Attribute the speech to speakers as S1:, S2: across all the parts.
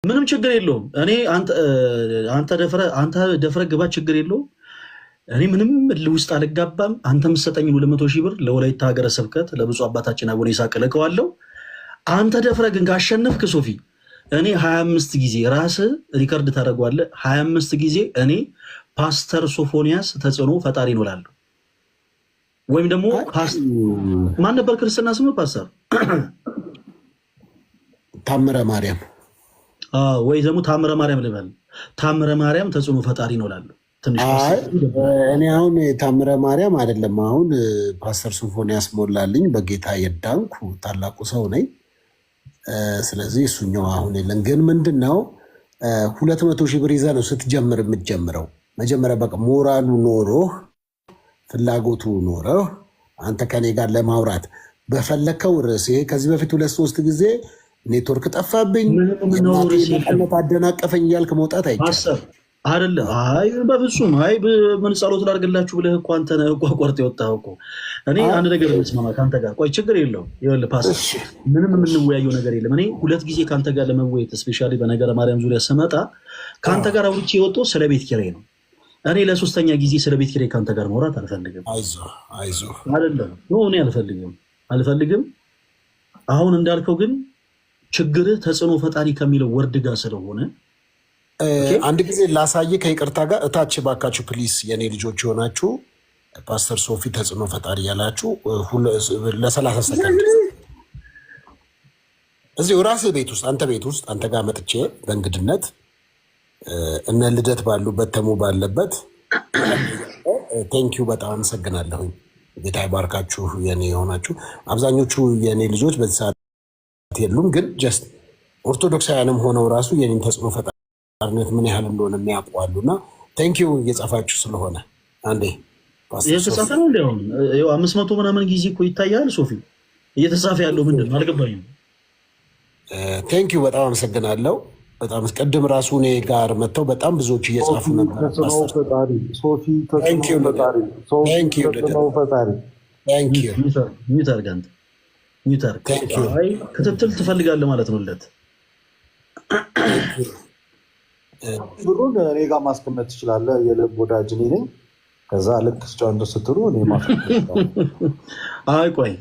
S1: ምንም ችግር የለውም። እኔ አንተ ደፍረ ግባ፣ ችግር የለውም። እኔ ምንም ውስጥ አልጋባም። አንተ የምትሰጠኝ 200,000 ብር ለወላይታ ሀገረ ስብከት ለብፁዕ አባታችን አቡነ ይስሐቅ እልከዋለሁ። አንተ ደፍረ ግን ካሸነፍክ ሶፊ እኔ 25 ጊዜ ራስህ ሪከርድ ታደርገዋለህ። 25 ጊዜ እኔ ፓስተር ሶፎንያስ ተጽዕኖ ፈጣሪ ነው እላለሁ። ወይም ደግሞ ማን ነበር ክርስትና ስሙ? ፓስተር
S2: ታምረ ማርያም
S1: ወይ ደግሞ ታምረ ማርያም ልበል። ታምረ ማርያም ተጽዕኖ ፈጣሪ ነው እላለሁ።
S2: እኔ አሁን ታምረ ማርያም አይደለም፣ አሁን ፓስተር ሶፎንያስ ሞላልኝ በጌታ የዳንኩ ታላቁ ሰው ነኝ። ስለዚህ እሱኛው አሁን የለን። ግን ምንድን ነው 200,000 ብር ይዘህ ነው ስትጀምር የምትጀምረው። መጀመሪያ በቃ ሞራሉ ኖሮህ ፍላጎቱ ኖረህ አንተ ከኔ ጋር ለማውራት በፈለከው ርዕስ ይሄ ከዚህ በፊት 2-3 ጊዜ ኔትወርክ ጠፋብኝ መቀነት አደናቀፈኝ እያልክ መውጣት አይቻልም።
S1: አይደለ? አይ በፍጹም አይ ምን ጸሎት ላድርግላችሁ ብለህ እኮ አንተ ነህ እኮ ቆርጥ የወጣኸው እኮ። እኔ አንድ ነገር ልስማማ ከአንተ ጋር። ቆይ ችግር የለውም። ይኸውልህ ፓስተር ምንም የምንወያየው ነገር የለም። እኔ 2 ጊዜ ከአንተ ጋር ለመወያየት ስፔሻሊ በነገረ ማርያም ዙሪያ ስመጣ ከአንተ ጋር አውርቼ የወጣው ስለ ቤት ኪራይ ነው። እኔ ለ3ኛ ጊዜ ስለ ቤት ኪራይ ከአንተ ጋር ማውራት አልፈልግም።
S2: አይዞህ
S1: አይደለም እኔ አልፈልግም። አሁን እንዳልከው ግን ችግርህ ተጽዕኖ ፈጣሪ ከሚለው ወርድ ጋር ስለሆነ
S2: አንድ ጊዜ ላሳየ ከይቅርታ ጋር እታች ባካችሁ ፕሊስ፣ የኔ ልጆች የሆናችሁ ፓስተር ሶፊ ተጽዕኖ ፈጣሪ ያላችሁ ለ30 ሰከንድ እዚሁ ራስህ ቤት ውስጥ አንተ ጋር መጥቼ በእንግድነት እነ ልደት ባሉበት ተሙ ባለበት ቴንኪዩ በጣም አመሰግናለሁኝ። ጌታ ይባርካችሁ። የኔ የሆናችሁ አብዛኞቹ የኔ ልጆች በዚህ ሰዓት የሉም፣ ግን ጀስት ኦርቶዶክሳውያንም ሆነው ራሱ የኔን ተጽዕኖ ፈጣሪነት ምን ያህል እንደሆነ የሚያውቁ እና ቴንኪዩ እየጻፋችሁ ስለሆነ አንዴ
S1: እየተጻፈ ነው። እንዲያውም 500 ምናምን ጊዜ እኮ ይታያል። ሶፊ እየተጻፈ ያለው ምንድን ነው አልገባኝም።
S2: ቴንኪዩ በጣም አመሰግናለሁ። በጣም ቅድም ራሱ እኔ ጋር መጥተው በጣም ብዙዎች እየጻፉ ነበር።
S1: ክትትል ትፈልጋለህ ማለት ነው። ለት
S3: ብሩን እኔ ጋር ማስቀመጥ ትችላለህ። የልብ ወዳጅ እኔ ነኝ። ከዛ ልክ ስጫንዶ ስትሉ እኔ
S1: አይ ቆይ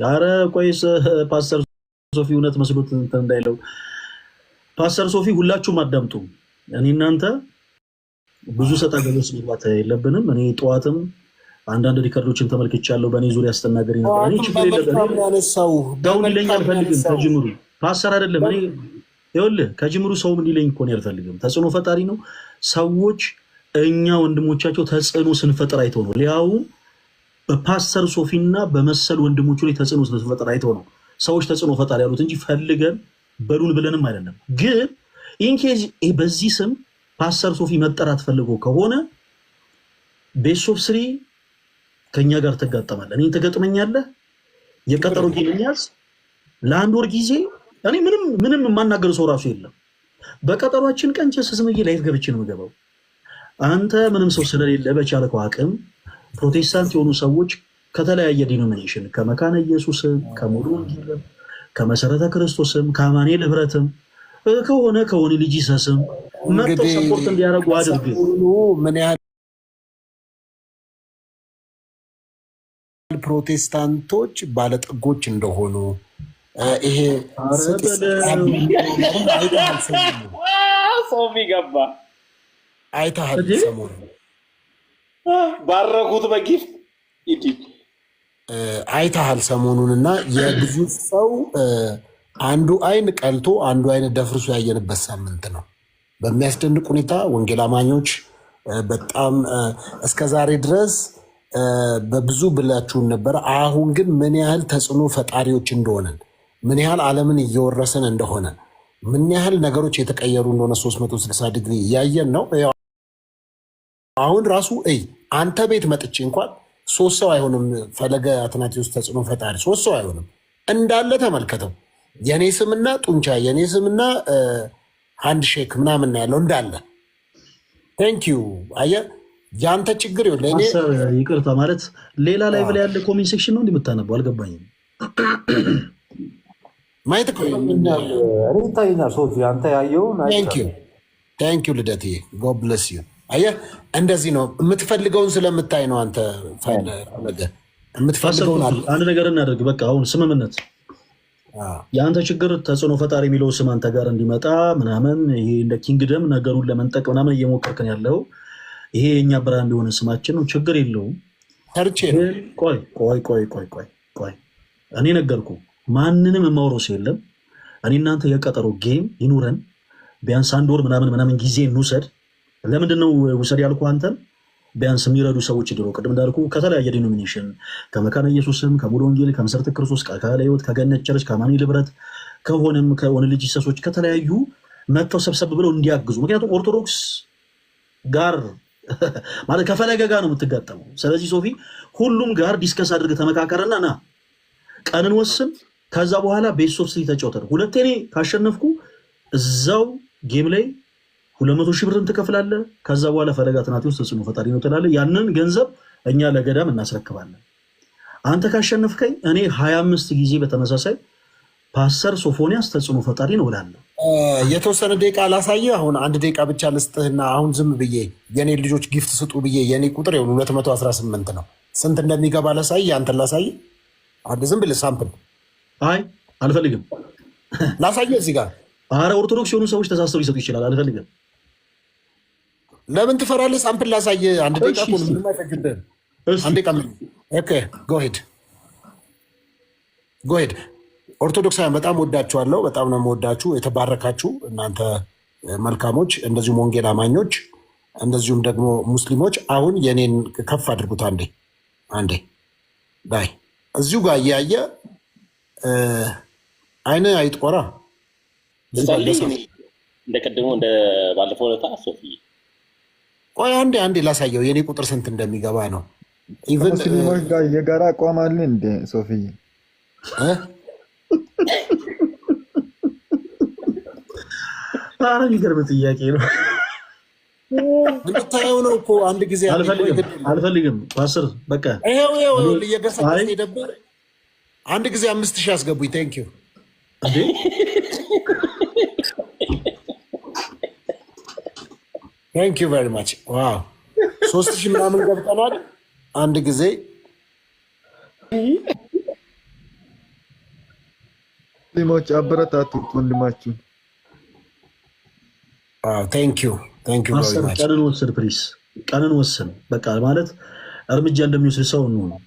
S1: ፓስተር ሶፊ እውነት መስሎት እንዳይለው ፓስተር ሶፊ ሁላችሁም አዳምጡ። እኔ እናንተ ብዙ ሰጣ ገበስ መግባት የለብንም። እኔ ጠዋትም አንዳንድ ሪከርዶችን ተመልክቻለሁ። በእኔ ዙሪያ አስተናገሪ ነበር። እኔ ችግር የለብንም። ሰው ሊለኝ አልፈልግም። ከጅምሩ ፓስተር አይደለም እኔ ይኸውልህ፣ ከጅምሩ ሰው እንዲለኝ እኮ ነው አልፈልግም። ተጽዕኖ ፈጣሪ ነው። ሰዎች እኛ ወንድሞቻቸው ተጽዕኖ ስንፈጥር አይተው ነው። ሊያውም በፓስተር ሶፊና በመሰል ወንድሞቹ ላይ ተጽዕኖ ስንፈጥር አይተው ነው ሰዎች ተጽዕኖ ፈጣሪ ያሉት እንጂ ፈልገን በሉን ብለንም አይደለም። ግን ኢንኬዝ በዚህ ስም ፓስተር ሶፊ መጠራት ፈልጎ ከሆነ ቤት ኦፍ 3 ከኛ ጋር ትጋጠማለህ። እኔ ትገጥመኛለህ። የቀጠሮ ጊዜኛስ ለአንድ ወር ጊዜ እኔ ምንም የማናገር ሰው ራሱ የለም። በቀጠሯችን ቀን ስምዬ ላይፍ ገብቼ ነው የምገባው። አንተ ምንም ሰው ስለሌለ በቻልከው አቅም ፕሮቴስታንት የሆኑ ሰዎች ከተለያየ ዲኖሚኔሽን ከመካነ ኢየሱስም ከሙሉ ወንጌልም ከመሰረተ ክርስቶስም ከአማኑኤል ህብረትም ከሆነ ልጅ ሰስም መጥተው ሰፖርት እንዲያደርጉ አድርግ።
S2: ምን ያህል ፕሮቴስታንቶች ባለጠጎች እንደሆኑ ይሄ
S4: ሶፊ ገባ
S2: አይተሃል። ሰሞኑን
S4: ባረኩት በጊፍት
S2: አይተሃል ሰሞኑንና የብዙ ሰው አንዱ አይን ቀልቶ አንዱ አይን ደፍርሶ ያየንበት ሳምንት ነው። በሚያስደንቅ ሁኔታ ወንጌል አማኞች በጣም እስከዛሬ ድረስ በብዙ ብላችሁን ነበር። አሁን ግን ምን ያህል ተጽዕኖ ፈጣሪዎች እንደሆነን፣ ምን ያህል ዓለምን እየወረሰን እንደሆነ፣ ምን ያህል ነገሮች የተቀየሩ እንደሆነ 360 ዲግሪ እያየን ነው። አሁን ራሱ አንተ ቤት መጥቼ እንኳን 3 ሰው አይሆንም። ፈለገ አትናቴዎስ ተጽዕኖ ፈጣሪ 3 ሰው አይሆንም። እንዳለ ተመልከተው። የኔ ስምና ጡንቻ፣ የኔ ስምና አንድ ሼክ ምናምን ያለው እንዳለ። ቴንኪዩ። አየህ ያንተ ችግር ይኸውልህ። እኔ
S1: ይቅርታ ማለት ሌላ ላይቭ ላይ ያለ ኮሜንት ሴክሽን ነው እንደምታነበው አልገባኝም።
S2: ማየት
S3: እኔ ይታየኛል። ሶፊ አንተ ያየውን
S2: ታንክ ዩ ልደት ጎድ ብለስ ዩ። አየህ እንደዚህ ነው የምትፈልገውን ስለምታይ ነው አንተ የምትፈልገውን
S1: አንድ ነገር እናደርግ። በቃ አሁን ስምምነት የአንተ ችግር ተጽዕኖ ፈጣሪ የሚለው ስም አንተ ጋር እንዲመጣ ምናምን ይሄ እንደ ኪንግደም ነገሩን ለመንጠቅ ምናምን እየሞከርክን ያለው ይሄ የእኛ ብርሃን ቢሆን ስማችን ነው። ችግር የለውም። ቆይ እኔ ነገርኩ። ማንንም የማውረው ሰው የለም። እኔ እናንተ የቀጠሮ ጌም ይኑረን። ቢያንስ 1 ወር ምናምን ጊዜ እንውሰድ። ለምንድነው ውሰድ ያልኩ አንተን? ቢያንስ የሚረዱ ሰዎች ድሮ ቅድም እንዳልኩ ከተለያየ ዲኖሚኔሽን ከመካነ ኢየሱስም ከሙሉ ወንጌል ከመሰረተ ክርስቶስ ከአካለ ሕይወት ከገነት ቸርች ከአማኒ ልብረት ከሆነም ከሆነ ልጅ ሰሶች ከተለያዩ መጥተው ሰብሰብ ብለው እንዲያግዙ። ምክንያቱም ኦርቶዶክስ ጋር ማለት ከፈለገ ጋር ነው የምትጋጠመው። ስለዚህ ሶፊ ሁሉም ጋር ዲስከስ አድርገህ ተመካከረና ና ቀንን ወስን። ከዛ በኋላ ቤት ሶፍት ተጫውተን ሁለቴ እኔ ካሸነፍኩ እዛው ጌም ላይ 200,000 ብርን ትከፍላለህ። ከዛ በኋላ ፈለጋ ትናቴዎስ ተጽዕኖ ፈጣሪ ነው ትላለህ። ያንን ገንዘብ እኛ ለገዳም እናስረክባለን። አንተ ካሸነፍከኝ እኔ 25 ጊዜ በተመሳሳይ ፓስተር ሶፎንያስ ተጽዕኖ ፈጣሪ ነው እላለሁ።
S2: የተወሰነ ደቂቃ ላሳየህ። አሁን 1 ደቂቃ ብቻ ልስጥህና አሁን ዝም ብዬ የኔ ልጆች ጊፍት ስጡ ብዬ የኔ ቁጥር 218 ነው። ስንት እንደሚገባ ላሳይ፣ አንተን ላሳይ። አንድ ዝም ብለህ ሳምፕል።
S1: አይ አልፈልግም፣
S2: ላሳየህ እዚህ ጋር።
S1: አረ ኦርቶዶክስ የሆኑ ሰዎች ተሳስተው ሊሰጡ ይችላል። አልፈልግም።
S2: ለምን ትፈራለህ? ሳምፕል ላሳየህ። 1 ደቂቃ እኮ ነው፣ ምንም አይፈጅብህም። 1 ደቂቃ ምን? ኦኬ ጎ ሄድ። ኦርቶዶክሳውያን በጣም ወዳችኋለሁ። በጣም ነው የምወዳችሁ። የተባረካችሁ እናንተ መልካሞች፣ እንደዚሁም ወንጌል አማኞች፣ እንደዚሁም ደግሞ ሙስሊሞች። አሁን የኔን ከፍ አድርጉት አንዴ ዳይ እዚሁ ጋር እያየ አይነ አይጥቆራ
S4: እንደቀድሞ እንደ ባለፈው ዕለት ሶፊ
S2: ቆይ አንዴ ላሳየው የኔ ቁጥር ስንት እንደሚገባ ነው።
S5: ሙስሊሞች ጋር የጋራ አቋም አለ እንዴ ሶፊ?
S1: ኧረ የሚገርም ጥያቄ ነው።
S2: እንድታየው ነው እኮ አንድ ጊዜ።
S1: አልፈልግም ፓስተር በቃ
S2: ይኸው እየገሰገሰ ሄደብህ። አንድ ጊዜ 5,000 አስገቡኝ። ቴንክ ዩ
S1: እንዴ
S2: ቴንክ ዩ ቨሪ ማች። ዋው 3,000 ምናምን ገብተናል። አንድ ጊዜ
S5: ሙስሊሞች አበረታቱት ወንድማችሁ።
S2: ቴንክ ዩ ቨሪ ማች።
S1: ቀንን ወስን ፕሊስ፣ ቀንን ወስን። በቃ ማለት እርምጃ እንደሚወስድ ሰው ነው።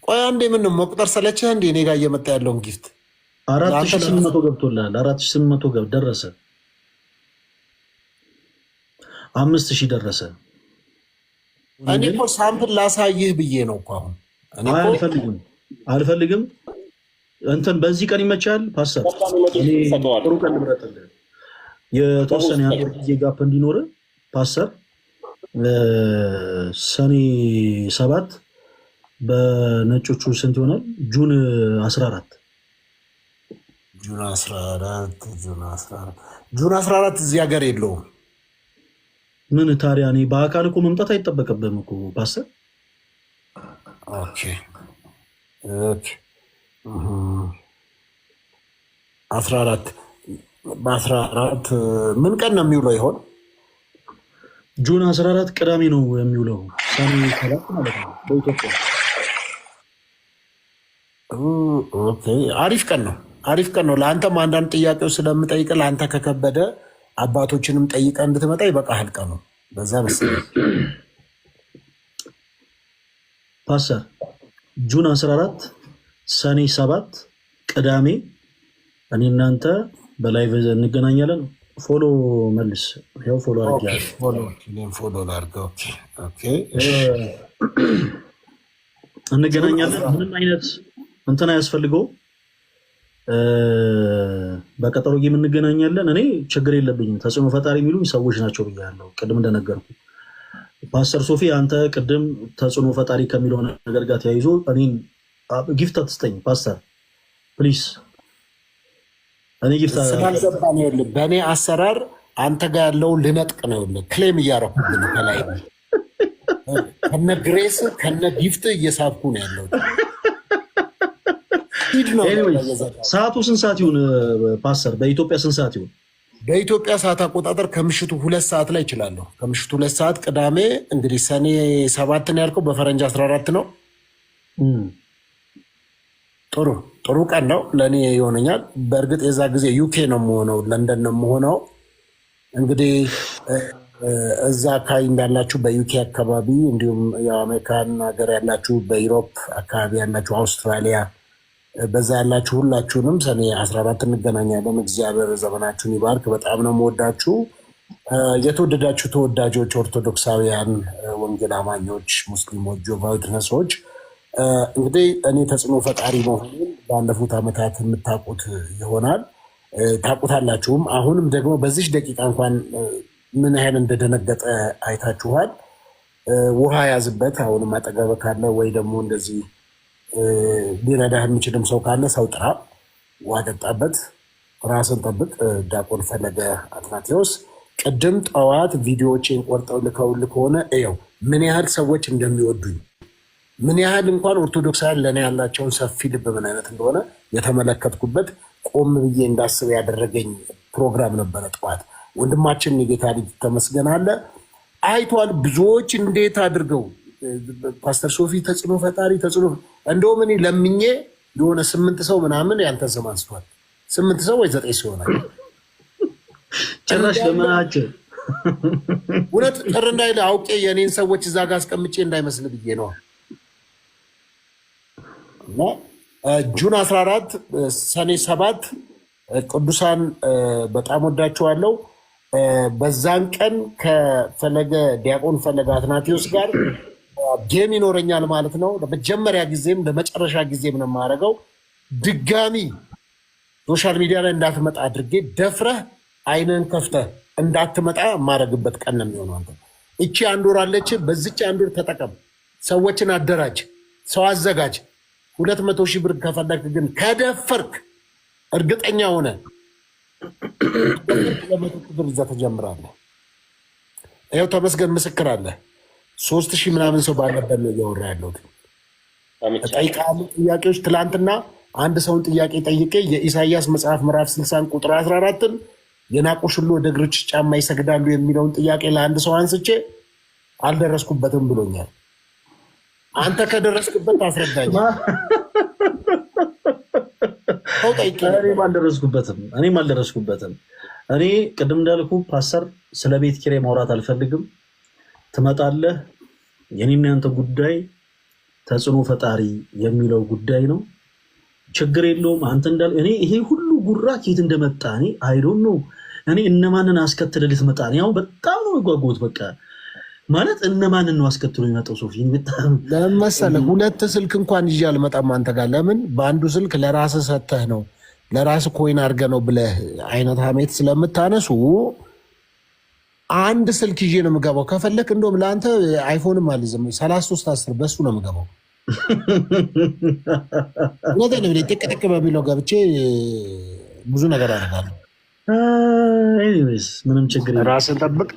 S2: ቆይ አንዴ ምን ነው መቁጠር ሰለችህ እንዴ? እኔ ጋር እየመጣ ያለውን ጊፍት
S1: 4,800 ገብቶልሃል። 4,800 ደረሰ። 5,000 ደረሰ።
S2: እኔ እኮ ሳምፕል ላሳይህ ብዬ ነው እኮ አሁን።
S1: አልፈልግም። እንትን በዚህ ቀን ይመቻል ፓስተር። ጥሩ ቀን ልምረጥልህ፣ የተወሰነ የአንድ ጊዜ ጋፕ እንዲኖር ፓስተር። ሰኔ 7 በነጮቹ ስንት ይሆናል? ጁን 14
S2: ጁን 14 እዚህ ሀገር የለውም።
S1: ምን ታዲያ? እኔ በአካል እኮ መምጣት አይጠበቅብህም እኮ ፓስተር።
S2: ኦኬ 14 በ14 ምን ቀን ነው የሚውለው ይሆን?
S1: ጁን 14 ቅዳሜ ነው የሚውለው። ሰኔ 7 ማለት ነው በኢትዮጵያ።
S2: አሪፍ ቀን ነው። ለአንተም አንዳንድ ጥያቄዎች ስለምጠይቅ ለአንተ ከከበደ አባቶችንም ጠይቀ እንድትመጣ ይበቃሃል ቀኑ። በዛ መሰለኝ
S1: ፓስተር። ጁን 14 ሰኔ 7 ቅዳሜ እኔ እናንተ በላይቭ እንገናኛለን። ፎሎ መልስ። ያው ፎሎ
S2: አድርገው
S1: እንገናኛለን። ምንም አይነት እንትን አያስፈልገው። በቀጠሮ ጌም እንገናኛለን። እኔ ችግር የለብኝም። ተጽዕኖ ፈጣሪ የሚሉኝ ሰዎች ናቸው ብያለሁ ቅድም እንደነገርኩ። ፓስተር ሶፊ አንተ ቅድም ተጽዕኖ ፈጣሪ ከሚለው ነገር ጋር ተያይዞ እኔን ጊፍት አትስጠኝ ፓስተር ፕሊስ። እኔ ጊፍት
S2: ስላልገባ ነው ያለው። በእኔ አሰራር አንተ ጋር ያለውን ልነጥቅ ነው ያለው። ክሌም እያረኩብን ከላይ ከነ ግሬስ ከነ ጊፍት እየሳብኩ ነው ያለው። ሂድ ነው።
S1: ሰዓቱ ስንት ሰዓት ይሁን ፓስተር? በኢትዮጵያ ስንት ሰዓት ይሁን?
S2: በኢትዮጵያ ሰዓት አቆጣጠር ከምሽቱ 2 ሰዓት ላይ ይችላለሁ። ከምሽቱ 2 ሰዓት ቅዳሜ እንግዲህ ሰኔ 7 ነው ያልከው፣ በፈረንጅ 14 ነው። ጥሩ ቀን ነው ለእኔ ይሆነኛል። በእርግጥ የዛ ጊዜ ዩኬ ነው የምሆነው፣ ለንደን ነው የምሆነው። እንግዲህ እዛ አካባቢ እንዳላችሁ በዩኬ አካባቢ እንዲሁም የአሜሪካን ሀገር ያላችሁ፣ በዩሮፕ አካባቢ ያላችሁ፣ አውስትራሊያ በዛ ያላችሁ ሁላችሁንም ሰኔ 14 እንገናኛለን። እግዚአብሔር ዘመናችሁን ይባርክ። በጣም ነው የምወዳችሁ። የተወደዳችሁ ተወዳጆች ኦርቶዶክሳውያን፣ ወንጌል አማኞች፣ ሙስሊሞች፣ ጆቫዊ ትነሶች እንግዲህ እኔ ተጽዕኖ ፈጣሪ መሆኑን ባለፉት ዓመታት የምታውቁት ይሆናል፣ ታውቁታላችሁም። አሁንም ደግሞ በዚህ ደቂቃ እንኳን ምን ያህል እንደደነገጠ አይታችኋል። ውሃ ያዝበት። አሁንም አጠገብ ካለ ወይ ደግሞ እንደዚህ ሊረዳህ የሚችልም ሰው ካለ ሰው ጥራ፣ ውሃ ጠጣበት፣ ራስን ጠብቅ። ዲያቆን ፈለገ አትናቴዎስ ቅድም ጠዋት ቪዲዮዎችን ቆርጠው ልከውልህ ከሆነ እየው ምን ያህል ሰዎች እንደሚወዱኝ፣ ምን ያህል እንኳን ኦርቶዶክሳውያን ለእኔ ያላቸውን ሰፊ ልብ ምን አይነት እንደሆነ የተመለከትኩበት ቆም ብዬ እንዳስብ ያደረገኝ ፕሮግራም ነበረ ጠዋት። ወንድማችን የጌታ ልጅ ተመስገን አለ አይቷል። ብዙዎች እንዴት አድርገው ፓስተር ሶፊ ተጽዕኖ ፈጣሪ ተጽዕኖ እንደውም እኔ ለምኜ የሆነ 8 ሰው ምናምን ያንተን ስም አንስቷል። 8 ሰው ወይ 9 ሰው ይሆናል።
S1: ጭራሽ ለማናቸው
S2: እውነት ጥር እንዳይል አውቄ የኔን ሰዎች እዛ ጋር አስቀምጬ እንዳይመስል ብዬ ነው። እና ጁን 14 ሰኔ 7 ቅዱሳን በጣም ወዳቸዋለሁ። በዛን ቀን ከፈለገ ዲያቆን ፈለገ አትናቴዎስ ጋር ጌም ይኖረኛል ማለት ነው። ለመጀመሪያ ጊዜም ለመጨረሻ ጊዜም ነው የማደርገው። ድጋሚ ሶሻል ሚዲያ ላይ እንዳትመጣ አድርጌ ደፍረህ አይንን ከፍተህ እንዳትመጣ የማደርግበት ቀን ነው የሚሆነው። አንተ እቺ 1 ወር አለች። በዚች 1 ወር ተጠቀም። ሰዎችን አደራጅ፣ ሰው አዘጋጅ። 200,000 ብር ከፈለክ ግን ከደፈርክ እርግጠኛ ሆነ 200,000 ብር ይዘህ ትጀምራለህ። ይኸው ተመስገን ምስክር አለ። 3,000 ምናምን ሰው ባለበት ነው እያወራ ያለሁት። ጠይቃሉ ጥያቄዎች። ትላንትና አንድ ሰውን ጥያቄ ጠይቄ የኢሳያስ መጽሐፍ ምዕራፍ 60 ቁጥር 14ን የናቁሽ ሁሉ ወደ እግሮችሽ ጫማ ይሰግዳሉ የሚለውን ጥያቄ ለአንድ ሰው አንስቼ አልደረስኩበትም ብሎኛል። አንተ ከደረስክበት አስረዳኝ።
S1: እኔም አልደረስኩበትም። እኔ ቅድም እንዳልኩ ፓስተር ስለ ቤት ኪራይ ማውራት አልፈልግም። ትመጣለህ። የኔና ያንተ ጉዳይ ተጽዕኖ ፈጣሪ የሚለው ጉዳይ ነው። ችግር የለውም። አንተ እንዳል እኔ ይሄ ሁሉ ጉራ ከየት እንደመጣ እኔ አይ ዶንት ኖ። እኔ እነማንን አስከትለህ ልትመጣ ነው? ያው በጣም ነው የጓጓሁት። በቃ ማለት እነማንን ነው አስከትሎ የሚመጣው? ሶፊ
S2: ለምን መሰለህ 2 ስልክ እንኳን ይዤ አልመጣም አንተ ጋር። ለምን በአንዱ ስልክ ለራስህ ሰተህ ነው ለራስህ ኮይን አድርገህ ነው ብለህ አይነት ሀሜት ስለምታነሱ 1 ስልክ ይዤ ነው የምገባው። ከፈለክ እንደውም ለአንተ አይፎንም አልይዝም 3310 በሱ ነው የምገባው። እውነቴን ነው። ጥቅጥቅ በሚለው ገብቼ ብዙ ነገር አደርጋለሁ።
S1: ምንም ችግር
S2: ራስን ጠብቅ።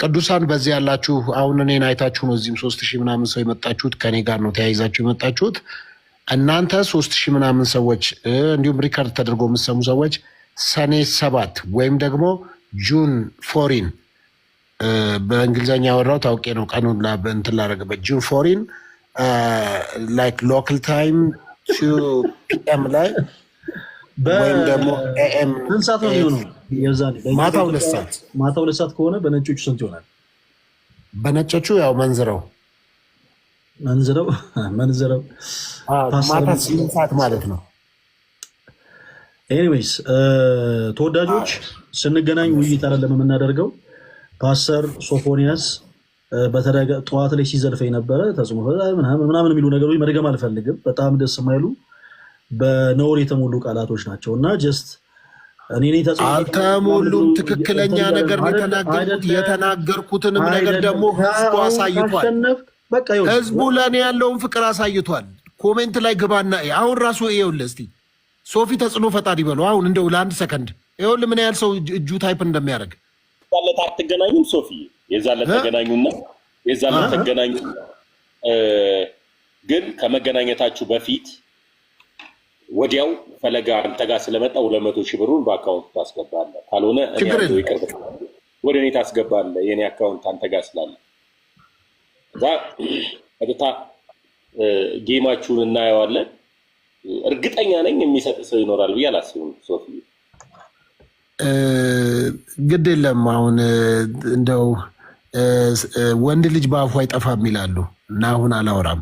S2: ቅዱሳን በዚህ ያላችሁ አሁን እኔን አይታችሁ ነው እዚህም 3,000 ምናምን ሰው የመጣችሁት። ከኔ ጋር ነው ተያይዛችሁ የመጣችሁት። እናንተ 3,000 ምናምን ሰዎች እንዲሁም ሪከርድ ተደርጎ የምትሰሙ ሰዎች ሰኔ 7 ወይም ደግሞ ጁን 4 በእንግሊዝኛ ያወራው ታውቄ ነው ቀኑን እንትን ላደረግበት ጁን 4 ላይክ ሎካል ታይም 2 PM ላይ ወይም ደግሞ AM
S1: ሰዓት ነው የሚሆነው።
S2: ማታ 2 ሰዓት
S1: ማታ 2 ሰዓት ከሆነ በነጮቹ ስንት ይሆናል?
S2: በነጮቹ ያው መንዝረው ማታ 8 ሰዓት ማለት ነው።
S1: ኤኒዌይስ ተወዳጆች ስንገናኝ ውይይት አይደለም የምናደርገው። ፓስተር ሶፎንያስ ጠዋት ላይ ሲዘልፈኝ ነበረ። ተጽዕኖ ምናምን የሚሉ ነገሮች መድገም አልፈልግም። በጣም ደስ የማይሉ በነውር የተሞሉ ቃላቶች ናቸው እና ጀስት እኔ
S2: አልተሞሉም። ትክክለኛ ነገር የተናገርኩት የተናገርኩትንም ነገር ደግሞ ህዝቡ አሳይቷል። ህዝቡ ለእኔ ያለውን ፍቅር አሳይቷል። ኮሜንት ላይ ግባና አሁን ራሱ ይኸውልህ እስኪ ሶፊ ተጽዕኖ ፈጣሪ በለው አሁን እንደው ለ1 ሰከንድ ይኸውልህ ምን ያህል ሰው እጁ ታይፕ እንደሚያደርግ።
S4: የዛለት አትገናኙም ሶፊ? የዛለት ተገናኙና የዛለት ተገናኙ። ግን ከመገናኘታችሁ በፊት ወዲያው ፈለጋ አንተ ጋር ስለመጣ 200,000 ብሩን በአካውንት ታስገባለህ። ካልሆነ እኔ ያለው ይቅር ወደ እኔ ታስገባለህ። የኔ አካውንት አንተ ጋር ስላለ እዛ ቀጥታ ጌማችሁን እናየዋለን። እርግጠኛ ነኝ የሚሰጥ ሰው ይኖራል ብዬ አላስብም። ሶፊ
S2: ግድ የለም አሁን እንደው ወንድ ልጅ በአፉ አይጠፋም ይላሉ እና አሁን አላወራም።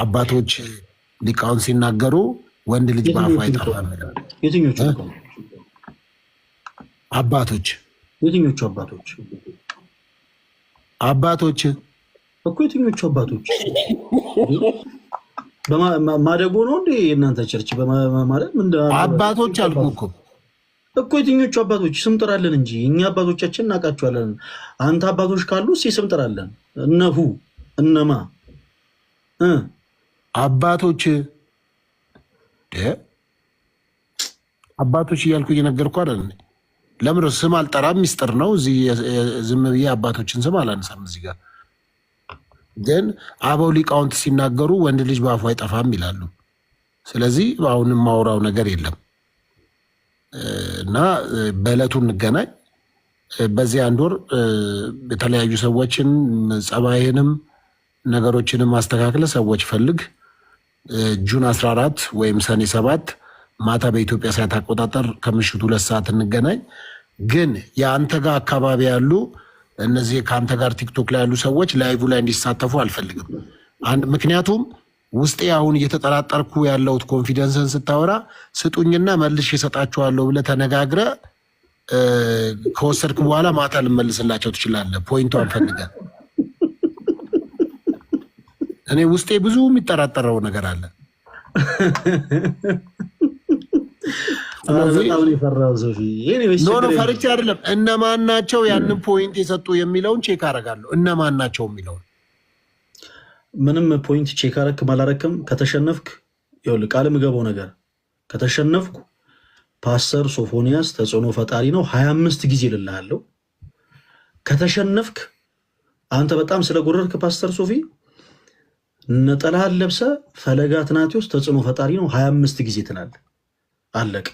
S2: አባቶች ሊቃውን ሲናገሩ ወንድ ልጅ በአፉ አይጠፋም ይላሉ።
S1: የትኞቹ
S2: አባቶች?
S1: የትኞቹ አባቶች?
S2: አባቶች
S1: እኮ የትኞቹ አባቶች? ማደጎ ነው እንዴ የእናንተ ቸርች? ማለት
S2: አባቶች አልኩ
S1: እኮ የትኞቹ አባቶች? ስም ጥራለን እንጂ እኛ አባቶቻችን እናውቃቸዋለን። አንተ አባቶች ካሉ እስኪ ስም ጥራለን። እነሁ እነማ
S2: አባቶች አባቶች እያልኩ እየነገርኩ አይደል? ለምን ስም አልጠራም? ሚስጥር ነው። እዚህ ዝም ብዬ አባቶችን ስም አላነሳም። እዚህ ጋር ግን አበው ሊቃውንት ሲናገሩ ወንድ ልጅ በአፉ አይጠፋም ይላሉ። ስለዚህ አሁን የማውራው ነገር የለም እና በዕለቱ እንገናኝ። በዚህ አንድ ወር የተለያዩ ሰዎችን ጸባይንም ነገሮችንም ማስተካከለ ሰዎች ፈልግ። ጁን 14 ወይም ሰኔ 7 ማታ በኢትዮጵያ ሰዓት አቆጣጠር ከምሽቱ 2 ሰዓት እንገናኝ። ግን የአንተ ጋር አካባቢ ያሉ እነዚህ ከአንተ ጋር ቲክቶክ ላይ ያሉ ሰዎች ላይቭ ላይ እንዲሳተፉ አልፈልግም። ምክንያቱም ውስጤ አሁን እየተጠራጠርኩ ያለሁት ኮንፊደንስን ስታወራ ስጡኝና መልሽ የሰጣችኋለሁ ብለህ ተነጋግረህ ከወሰድክ በኋላ ማታ ልመልስላቸው ትችላለህ። ፖይንቷን ፈልገህ እኔ ውስጤ ብዙ የሚጠራጠረው ነገር አለ። ፈርቼ አይደለም። እነማን ናቸው ያንን ፖይንት የሰጡ የሚለውን ቼክ አደርጋለሁ። እነማን ናቸው የሚለውን
S1: ምንም ፖይንት ቼክ አረክም አላረክም። ከተሸነፍክ ይኸውልህ ቃል የምገባው ነገር ከተሸነፍኩ ፓስተር ሶፎንያስ ተጽዕኖ ፈጣሪ ነው 25 ጊዜ ልልሃለሁ። ከተሸነፍክ አንተ በጣም ስለጎረርክ ፓስተር ሶፊ ነጠላህን ለብሰህ ፈለገ አትናቴዎስ ተጽዕኖ ፈጣሪ ነው 25 ጊዜ ትላለህ። አለቀ።